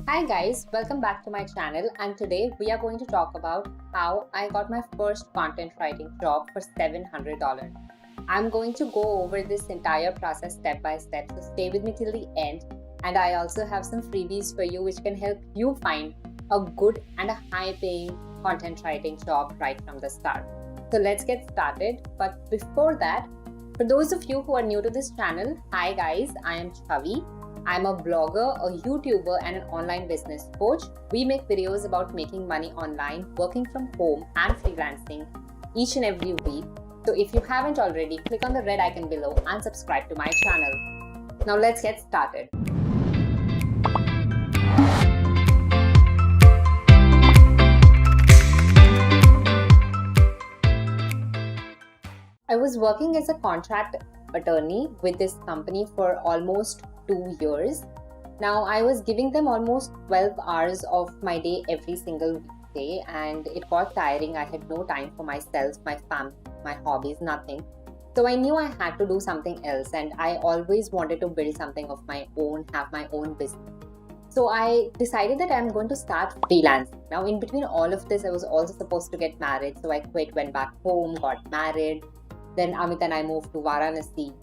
Hi guys, welcome back to my channel, and today we are going to talk about how I got my first content writing job for $700. I'm going to go over this entire process step by step, so stay with me till the end. And I also have some freebies for you which can help you find a good and a high paying content writing job right from the start. So let's get started. But before that, for those of you who are new to this channel, hi guys, I am Chavi. I'm a blogger, a YouTuber, and an online business coach. We make videos about making money online, working from home, and freelancing each and every week. So if you haven't already, click on the red icon below and subscribe to my channel. Now let's get started. I was working as a contract attorney with this company for almost 2 years. Now I was giving them almost 12 hours of my day every single weekday, and it got tiring. I had no time for myself, my family, my hobbies, nothing. So I knew I had to do something else, and I always wanted to build something of my own, have my own business. So I decided that I'm going to start freelancing. Now in between all of this, I was also supposed to get married. So I quit, went back home, got married. Then Amit and I moved to Varanasi.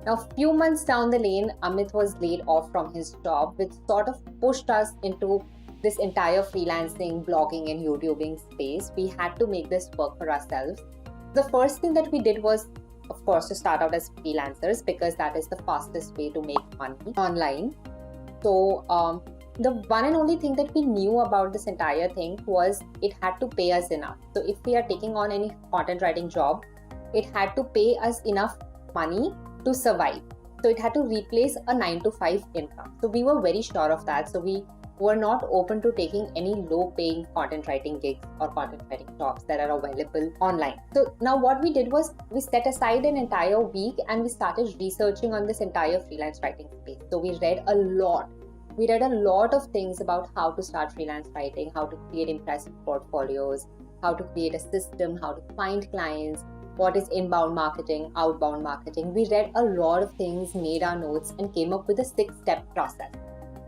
Now, a few months down the lane, Amit was laid off from his job, which sort of pushed us into this entire freelancing, blogging, and YouTubing space. We had to make this work for ourselves. The first thing that we did was, of course, to start out as freelancers because that is the fastest way to make money online. So, the one and only thing that we knew about this entire thing was it had to pay us enough. So, if we are taking on any content writing job, it had to pay us enough money to survive. So it had to replace a 9 to 5 income. So we were very sure of that. So we were not open to taking any low paying content writing gigs or content writing jobs that are available online. So now what we did was we set aside an entire week and we started researching on this entire freelance writing space. So we read a lot. We read a lot of things about how to start freelance writing, how to create impressive portfolios, how to create a system, how to find clients, what is inbound marketing, outbound marketing. We read a lot of things, made our notes, and came up with a 6-step process.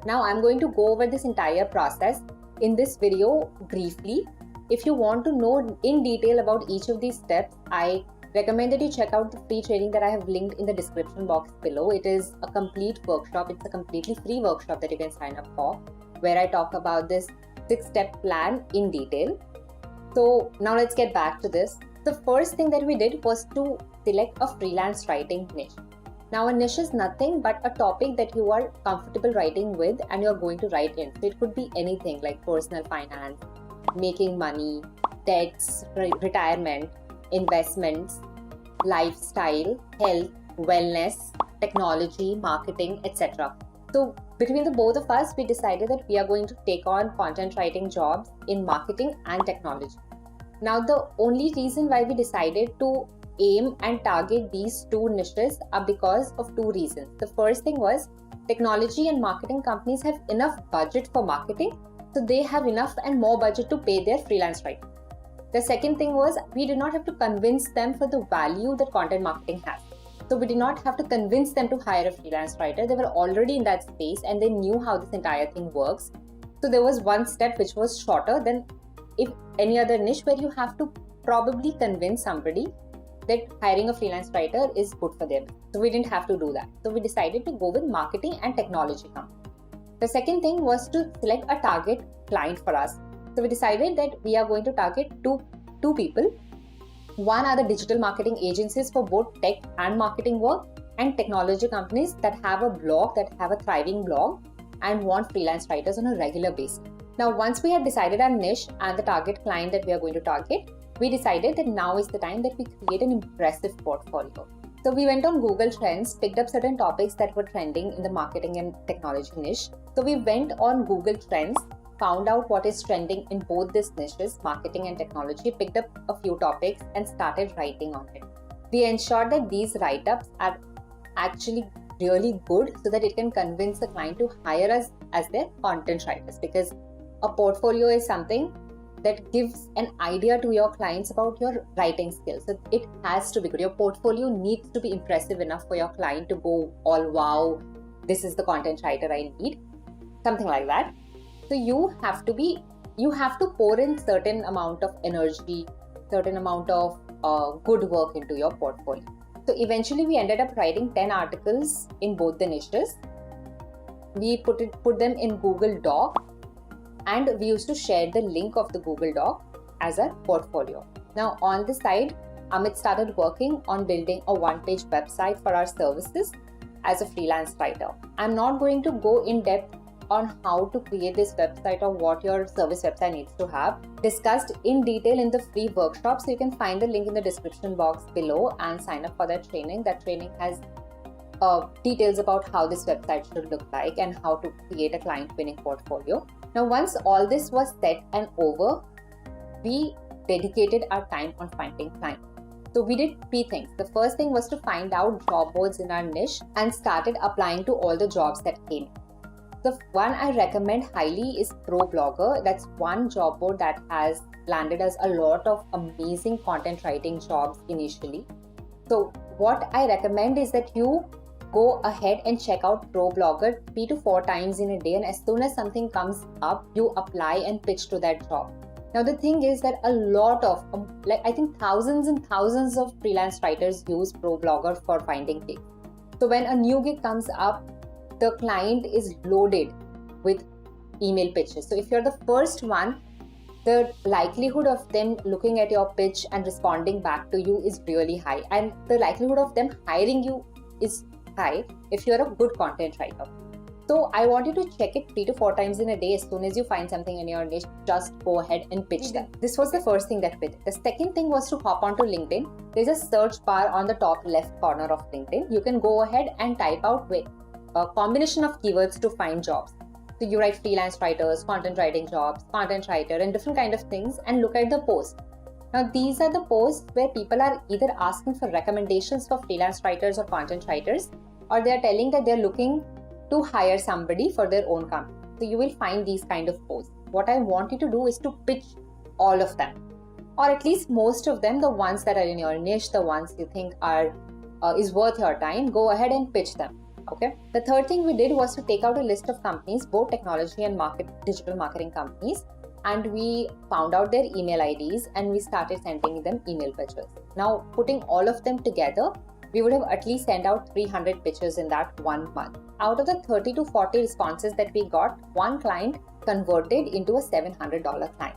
Now I'm going to go over this entire process in this video briefly. If you want to know in detail about each of these steps, I recommend that you check out the free training that I have linked in the description box below. It is a complete workshop. It's a completely free workshop that you can sign up for, where I talk about this 6-step plan in detail. So now let's get back to this. The first thing that we did was to select a freelance writing niche. Now a niche is nothing but a topic that you are comfortable writing with and you're going to write in. So it could be anything like personal finance, making money, debts, retirement, investments, lifestyle, health, wellness, technology, marketing, etc. So between the both of us, we decided that we are going to take on content writing jobs in marketing and technology. Now, the only reason why we decided to aim and target these two niches are because of two reasons. The first thing was technology and marketing companies have enough budget for marketing, so they have enough and more budget to pay their freelance writing. The second thing was we did not have to convince them for the value that content marketing has. So we did not have to convince them to hire a freelance writer. They were already in that space and they knew how this entire thing works. So there was one step which was shorter than if any other niche where you have to probably convince somebody that hiring a freelance writer is good for them. So we didn't have to do that. So we decided to go with marketing and technology company. The second thing was to select a target client for us. So we decided that we are going to target two people. One are the digital marketing agencies for both tech and marketing work, and technology companies that have a blog, that have a thriving blog and want freelance writers on a regular basis. Now, once we had decided our niche and the target client that we are going to target, we decided that now is the time that we create an impressive portfolio. So we went on Google Trends, picked up certain topics that were trending in the marketing and technology niche. So we went on Google Trends, found out what is trending in both these niches, marketing and technology, picked up a few topics and started writing on it. We ensured that these write-ups are actually really good so that it can convince the client to hire us as their content writers, because a portfolio is something that gives an idea to your clients about your writing skills. So it has to be good. Your portfolio needs to be impressive enough for your client to go all wow, this is the content writer I need. Something like that. So you have to pour in certain amount of energy, certain amount of good work into your portfolio. So eventually we ended up writing 10 articles in both the niches. We put them in Google Doc, and we used to share the link of the Google Doc as a portfolio. Now on the side, Amit started working on building a one-page website for our services as a freelance writer. I'm not going to go in depth on how to create this website or what your service website needs to have, discussed in detail in the free workshop. So you can find the link in the description box below and sign up for that training. That training has details about how this website should look like and how to create a client winning portfolio. Now, once all this was set and over, we dedicated our time on finding clients. So we did three things. The first thing was to find out job boards in our niche and started applying to all the jobs that came. The one I recommend highly is ProBlogger. That's one job board that has landed us a lot of amazing content writing jobs initially. So what I recommend is that you go ahead and check out ProBlogger 3 to 4 times in a day, and as soon as something comes up, you apply and pitch to that job. Now the thing is that a lot of, I think thousands and thousands of freelance writers use ProBlogger for finding gigs. So when a new gig comes up, the client is loaded with email pitches. So if you're the first one, the likelihood of them looking at your pitch and responding back to you is really high. And the likelihood of them hiring you is high if you're a good content writer. So I want you to check it 3 to 4 times in a day. As soon as you find something in your niche, just go ahead and pitch them. This was the first thing that we did. The second thing was to hop onto LinkedIn. There's a search bar on the top left corner of LinkedIn. You can go ahead and type out a combination of keywords to find jobs. So you write freelance writers, content writing jobs, content writer, and different kind of things, and look at the post. Now these are the posts where people are either asking for recommendations for freelance writers or content writers, or they are telling that they're looking to hire somebody for their own company. So you will find these kind of posts. What I want you to do is to pitch all of them, or at least most of them, the ones that are in your niche, the ones you think are is worth your time. Go ahead and pitch them. Okay. The third thing we did was to take out a list of companies, both technology and digital marketing companies, and we found out their email IDs and we started sending them email pitches. Now, putting all of them together, we would have at least sent out 300 pitches in that 1 month. Out of the 30 to 40 responses that we got, one client converted into a $700 client.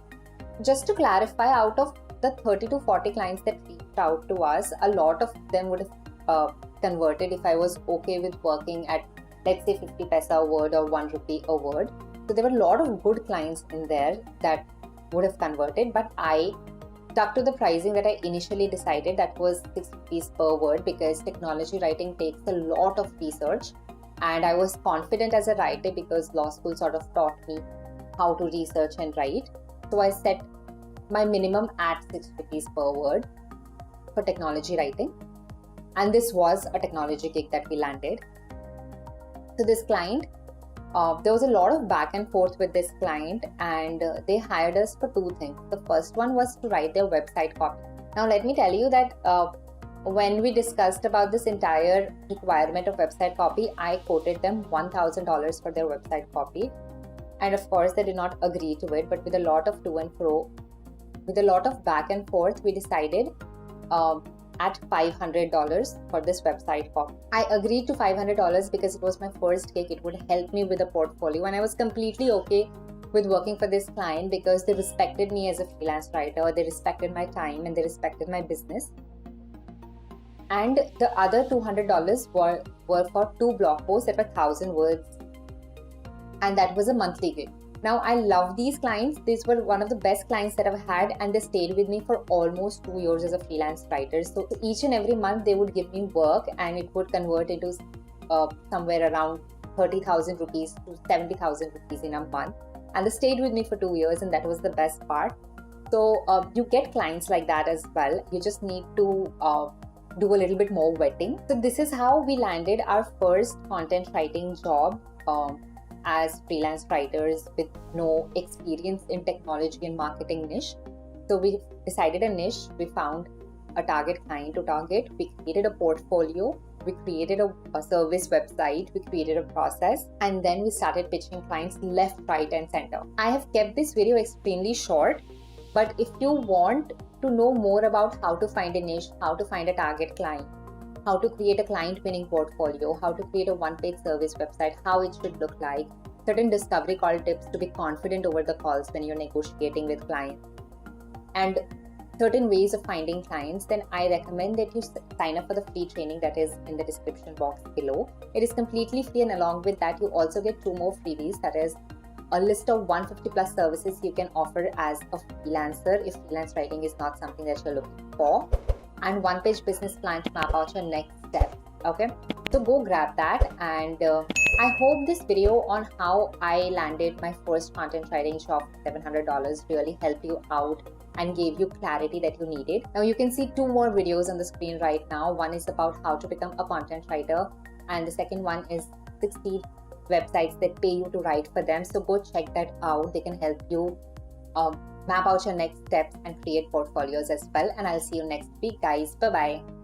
Just to clarify, out of the 30 to 40 clients that reached out to us, a lot of them would have converted if I was okay with working at, let's say, 50 paisa a word or 1 rupee a word. So there were a lot of good clients in there that would have converted, but I stuck to the pricing that I initially decided, that was 6 rupees per word, because technology writing takes a lot of research, and I was confident as a writer because law school sort of taught me how to research and write. So I set my minimum at 6 rupees per word for technology writing. And this was a technology gig that we landed. So this client, there was a lot of back and forth with this client, and they hired us for 2 things. The first one was to write their website copy. Now let me tell you that when we discussed about this entire requirement of website copy, I quoted them $1,000 for their website copy. And of course they did not agree to it, but with a lot of to and fro, with a lot of back and forth, we decided at $500 for this website copy. I agreed to $500 because it was my first gig. It would help me with a portfolio, and I was completely okay with working for this client because they respected me as a freelance writer, they respected my time, and they respected my business. And the other $200 were for 2 blog posts that were 1,000 words, and that was a monthly gig. Now, I love these clients. These were one of the best clients that I've had, and they stayed with me for almost 2 years as a freelance writer. So each and every month they would give me work, and it would convert into somewhere around 30,000 rupees to 70,000 rupees in a month. And they stayed with me for 2 years, and that was the best part. So you get clients like that as well. You just need to do a little bit more vetting. So this is how we landed our first content writing job as freelance writers with no experience in technology and marketing niche. So we decided a niche, we found a target client to target, we created a portfolio, We created a service website, we created a process, and then we started pitching clients left, right, and center. I have kept this video extremely short, but if you want to know more about how to find a niche, how to find a target client, how to create a client winning portfolio, how to create a one-page service website, how it should look like, certain discovery call tips to be confident over the calls when you're negotiating with clients, and certain ways of finding clients, then I recommend that you sign up for the free training that is in the description box below. It is completely free, and along with that you also get 2 more freebies, that is a list of 150 plus services you can offer as a freelancer if freelance writing is not something that you're looking for, and one-page business plan to map out your next step. Okay, so go grab that, and I hope this video on how I landed my first content writing job for $700 really helped you out and gave you clarity that you needed. Now you can see 2 more videos on the screen right now. One is about how to become a content writer, and the second one is 60 websites that pay you to write for them. So go check that out. They can help you map out your next steps and create portfolios as well. And I'll see you next week, guys. Bye bye.